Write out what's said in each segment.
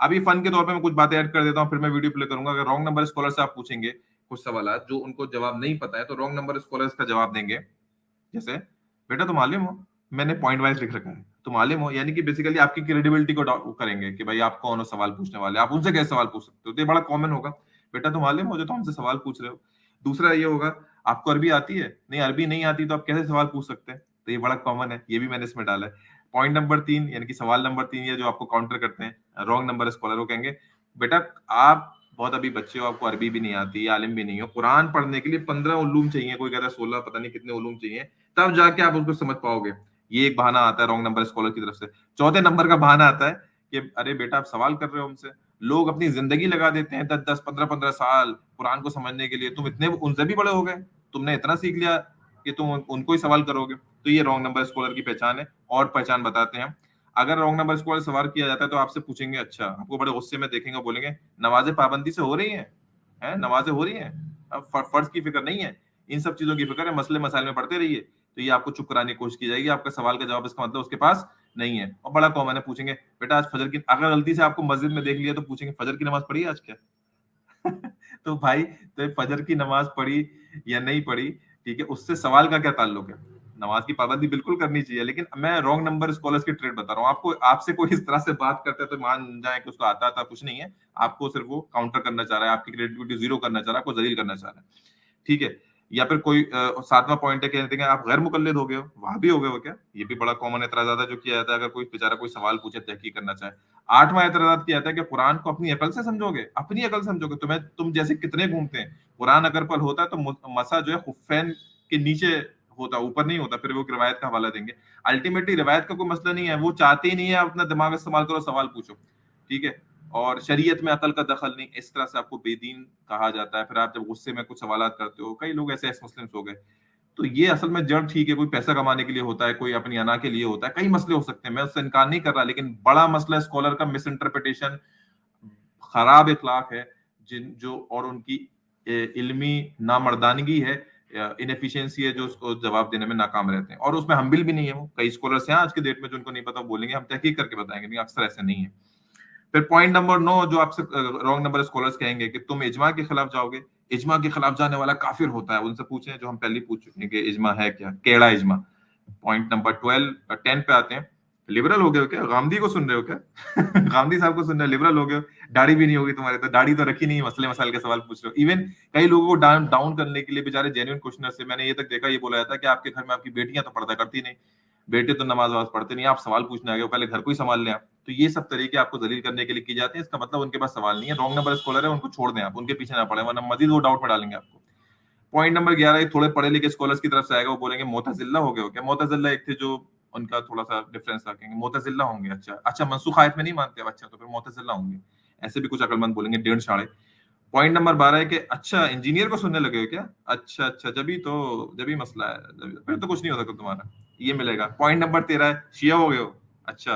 अभी फन के तौर पे मैं कुछ बातें ऐड कर देता हूँ, फिर मैं वीडियो प्ले करूंगा। अगर रॉन्ग नंबर स्कॉलर से आप पूछेंगे कुछ सवाल जो उनको जवाब नहीं पता है, तो रॉन्ग नंबर स्कॉलर का जवाब देंगे जैसे, बेटा तुम आलिम हो, मैंने पॉइंट वाइज लिख रखा है, तुम आलिम हो, यानी कि बेसिकली आपकी क्रेडिबिलिटी को करेंगे कि भाई आप कौन हो सवाल पूछने वाले, आप उनसे कैसे सवाल पूछ सकते हो। तो ये बड़ा कॉमन होगा, बेटा तुम आलिम हो जो तुम हमसे सवाल पूछ रहे हो। दूसरा ये होगा, आपको अरबी आती है? नहीं, अरबी नहीं आती तो आप कैसे सवाल पूछ सकते हैं? तो ये बड़ा कॉमन है, ये भी मैंने इसमें डाला है। पॉइंट नंबर 3 यानी कि सवाल नंबर 3 ये जो आपको काउंटर करते हैं रॉन्ग नंबर स्कॉलर, वो कहेंगे बेटा आप बहुत अभी बच्चे हो, आपको अरबी भी नहीं आती, आलिम भी नहीं हो, कुरान पढ़ने के लिए 15 उलूम चाहिए, कोई कहता है 16, पता नहीं कितने उलूम चाहिए, तब जाके आप उसको समझ पाओगे। ये एक बहाना आता है रॉन्ग नंबर स्कॉलर की तरफ से। चौथे नंबर का बहाना आता है कि अरे बेटा आप सवाल कर रहे हो हमसे, लोग अपनी जिंदगी लगा देते हैं 10-10, 15-15 साल कुरान को समझने के लिए, तुम इतने उनसे भी बड़े हो गए, तुमने इतना सीख लिया कि तुम उनको ही सवाल करोगे। तो ये रॉन्ग नंबर स्कॉलर की पहचान है। और पहचान बताते हैं, अगर रॉन्ग नंबर स्कॉलर सवाल किया जाता है तो आपसे पूछेंगे, अच्छा आपको बड़े गुस्से में देखेंगे, बोलेंगे नमाजें पाबंदी से हो रही हैं, नमाजें हो रही हैं, अब फर्ज की फिक्र नहीं है, इन सब चीजों की फिक्र है, मसले मसाइल में पढ़ते रहिए। तो ये आपको चुप कराने की कोशिश की जाएगी, आपका सवाल का जवाब इसका मतलब उसके पास नहीं है। और बड़ा कॉमन है, पूछेंगे बेटा आज फजर की, अगर गलती से आपको मस्जिद में देख लिया तो पूछेंगे फजर की नमाज पढ़ी आज क्या? तो भाई तो फजर की नमाज पढ़ी या नहीं पढ़ी, ठीक है, उससे सवाल का क्या ताल्लुक है? नमाज की पाबंदी बिल्कुल करनी चाहिए, लेकिन मैं रॉन्ग नंबर स्कॉलर्स की ट्रेड बता रहा हूँ आपको। आपसे कोई इस तरह से बात करता है तो मान जाए कि उसको आता था, कुछ नहीं है, आपको सिर्फ वो काउंटर करना चाह रहा है, आपकी क्रेडिबिलिटी जीरो करना चाह रहा है, आपको जलील करना चाह रहा है, ठीक है। या फिर कोई सातवां पॉइंट है, कहते हैं आप गैर मुकल्लिद हो गए हो, वहां भी हो गए हो क्या? ये भी बड़ा कॉमन एतराज जो किया जाता है, अगर कोई बेचारा कोई सवाल पूछे, तहकीक करना चाहे। आठवां एतराज किया जाता है कि कुरान को अपनी अकल से समझोगे, अपनी अकल से समझोगे, तुम जैसे कितने घूमते हैं, कुरान अगर पल होता है तो मसा जो है खुफैन के नीचे होता, ऊपर नहीं होता, फिर वो रिवायत का हवाला देंगे। अल्टीमेटली रिवायत का कोई मसला नहीं है, वो चाहते ही नहीं है, अपना दिमाग इस्तेमाल करो, सवाल पूछो, ठीक है। और शरीयत में अकल का दखल नहीं, इस तरह से आपको बेदीन कहा जाता है। फिर आप जब गुस्से में कुछ सवालात करते हो, कई लोग ऐसे मुस्लिम्स हो गए, तो ये असल में जड़ ठीक है, कोई पैसा कमाने के लिए होता है, कोई अपनी अना के लिए होता है, कई मसले हो सकते हैं, मैं उससे इनकार नहीं कर रहा, लेकिन बड़ा मसला स्कॉलर का मिस इंटरप्रिटेशन, खराब इखलाक है, जिन जो और उनकी इल्मी नामर्दानगी है, इनएफिशिएंसी है, जो उसको जवाब देने में नाकाम रहते हैं। और उसमें हमबिल भी नहीं है वो, कई स्कॉलर्स हैं आज के डेट में जो उनको नहीं पता, बोलेंगे हम तहकीक करके बताएंगे, लेकिन अक्सर ऐसे नहीं है। फिर पॉइंट नंबर 9 जो आपसे रॉन्ग नंबर स्कॉलर्स कहेंगे कि तुम इजमा के खिलाफ जाओगे, इजमा के खिलाफ जाने वाला काफिर होता है, उनसे पूछें जो हम पहले पूछ चुके हैं कि इजमा है क्या, केड़ा इजमा। पॉइंट नंबर 10 पे आते हैं, लिबरल हो गए हो क्या? गांधी को सुन रहे हो क्या? गांधी साहब को सुन रहे हो, लिबरल हो गए हो, दाढ़ी भी नहीं होगी तुम्हारे, तो दाढ़ी तो रखी नहीं है, मसले मसाइल के सवाल पूछ रहे हो। इवन कई लोगों को डाउन डाउन करने के लिए बेचारे जेन्युइन क्वेश्चनर से मैंने ये तक देखा, ये बोला जाता है कि आपके घर में आपकी बेटियां तो पर्दा करती नहीं, बेटे तो नमाज वमाज पढ़ते नहीं, आप सवाल पूछने आ गए हो, पहले घर को ही संभाल लें आप। तो ये सब तरीके आपको दलील करने के लिए की जाते हैं, इसका मतलब उनके पास सवाल नहीं है, रॉन्ग नंबर स्कॉलर है, उनको छोड़ दें आप, उनके पीछे ना पड़े, वरना मजीद वो डाउट में डालेंगे आपको। पॉइंट नंबर 11 थोड़े पढ़े लिखे स्कॉलर्स की तरफ से आएगा, वो बोलेंगे मोतजिल्ला हो गए हो क्या? मोतजिल्ला एक थे जो उनका थोड़ा सा डिफरेंस रखेंगे, मोतजिल्ला होंगे, अच्छा अच्छा मनसूख आयत में नहीं मानते अब, अच्छा तो फिर मोतजिल्ला होंगे, ऐसे भी कुछ अकलमंद बोलेंगे, डेढ़ साढ़े। पॉइंट नंबर 12 है कि अच्छा इंजीनियर को सुनने लगे हो क्या? अच्छा अच्छा, जब भी मसला है, फिर तो कुछ नहीं हो सकता तुम्हारा, ये मिलेगा। पॉइंट नंबर 13 है शिया हो गए हो, अच्छा।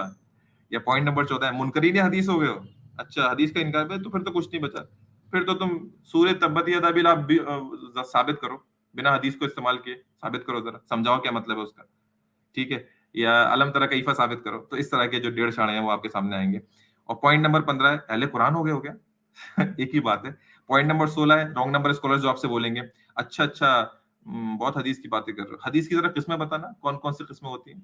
या पॉइंट नंबर 14 है मुनकरीन हदीस हो गए हो, अच्छा हदीस का इनकार है, तो फिर तो कुछ नहीं बचा, फिर तो तुम सूर्य तब्बत यदा बिल आप साबित करो, बिना हदीस को इस्तेमाल किए साबित करो, जरा समझाओ क्या मतलब है उसका, ठीक है। या अलम तरह कैफा साबित करो। तो इस तरह के जो डेढ़ साढ़े हैं वो आपके सामने आएंगे। और पॉइंट नंबर 15 है अहले कुरान हो गए हो क्या? एक ही बात है। पॉइंट नंबर 16 है रॉन्ग नंबर स्कॉलर जो आपसे बोलेंगे, अच्छा अच्छा बहुत हदीस की बातें कर रहे हो, हदीस की जरा किस्में बताना, कौन कौन सी किस्में होती हैं?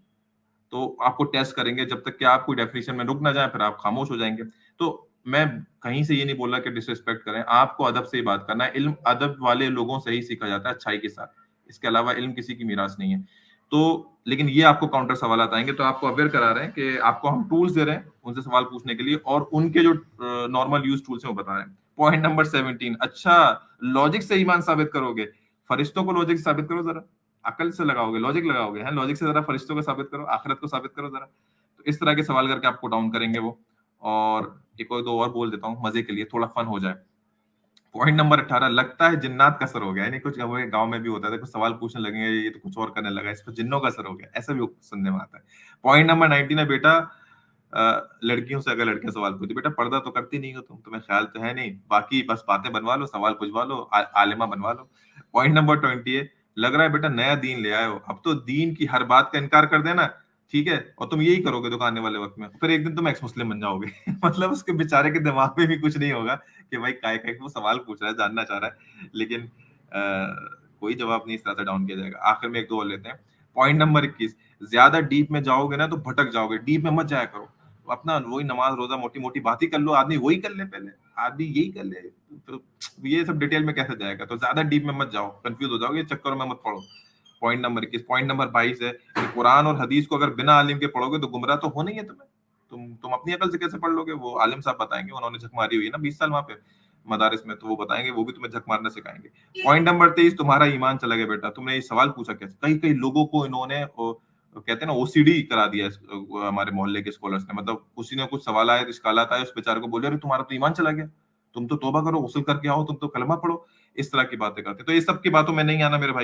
तो आपको टेस्ट करेंगे, जब तक कि आप कोई डेफिनेशन में रुक ना जाए, फिर आप खामोश हो जाएंगे। तो मैं कहीं से ये नहीं बोल रहा कि डिसरिस्पेक्ट करें, आपको अदब से ही बात करना है, इल्म अदब वाले लोगों से ही सीखा जाता है, अच्छाई के साथ, इसके अलावा इल्म किसी की मीरास नहीं है। तो लेकिन ये आपको काउंटर सवाल आएंगे, तो आपको अवेयर करा रहे हैं कि आपको हम टूल्स दे रहे हैं उनसे सवाल पूछने के लिए, और उनके जो नॉर्मल यूज टूल्स हैं वो बता रहे हैं। पॉइंट नंबर 17, अच्छा लॉजिक से ईमान साबित करोगे, फरिश्तों को लॉजिक साबित करो जरा, अकल से लगाओगे, लॉजिक लगाओगे, हैं लॉजिक से जरा फरिश्तों को साबित करो, आखिरत को साबित करो जरा। तो इस तरह के सवाल करके आपको डाउन करेंगे वो। और एक और दो और बोल देता हूँ मजे के लिए, थोड़ा फन हो जाए। पॉइंट नंबर 18, लगता है जिन्नात का असर हो गया, यानी कुछ गांव में भी होता है, कुछ सवाल पूछने लगेंगे, ये तो कुछ और करने लगा, इसको जिन्नों का असर हो गया, ऐसा भी सुनने में आता है। पॉइंट नंबर 19 है बेटा लड़कियों से अगर लड़कियां सवाल पूछती, बेटा पर्दा तो करती नहीं हो तुम, तुम्हें ख्याल तो है नहीं, बाकी बस बातें बनवा लो, सवाल पूछवा लो, आलिमा बनवा लो। पॉइंट नंबर 20 है लग रहा है बेटा नया दीन ले आए हो, अब तो दीन की हर बात का इनकार कर देना, ठीक है, और तुम यही करोगे दुकान वाले वक्त में, फिर एक दिन तुम एक्स मुस्लिम बन जाओगे। मतलब उसके बेचारे के दिमाग में भी कुछ नहीं होगा कि भाई काय का वो सवाल पूछ रहा है, जानना चाह रहा है, लेकिन कोई जवाब नहीं इस तरह से डाउन किया जाएगा। आखिर में एक दो और लेते हैं। पॉइंट नंबर 21, ज्यादा डीप में जाओगे ना तो भटक जाओगे, डीप में मत जाया करो। अपना वही नमाज रोजा मोटी मोटी बात ही कर लो, आदमी वही कर ले पहले, आदमी यही कर ले, तो ये सब डिटेल में कैसे जाएगा? तो ज्यादा डीप में मत जाओ, कंफ्यूज हो जाओगे, चक्करों में मत पड़ो। Point number 21। पॉइंट नंबर 22 है कि कुरान और हदीस को अगर बिना आलिम के पढ़ोगे तो गुमराह तो होना ही है तुम्हें। तुम अपनी अकल से कैसे पढ़ लोगे? वो आलिम साहब बताएंगे, उन्होंने झक मारी हुई है ना 20 साल वहां पे मदारिस में, तो वो बताएंगे, वो भी तुम्हें झक मारना सिखाएंगे। पॉइंट नंबर 23, तुम्हारा ईमान चला गया बेटा। तुमने ये सवाल पूछा कैसे? कई कई लोगों को इन्होंने कहते हैं ना ओसीडी करा दिया हमारे मोहल्ले के स्कॉलर्स ने। मतलब उसी ने कुछ सवाल आए, इश्कालात आए, उस बेचारे को बोले अरे तुम्हारा तो ईमान चला गया, तुम तो तौबा करो, गुस्ल करके आओ, तुम तो कलमा पढ़ो। इस तरह की बातें करते, तो ये सब की बातों में नहीं आना मेरे भाई।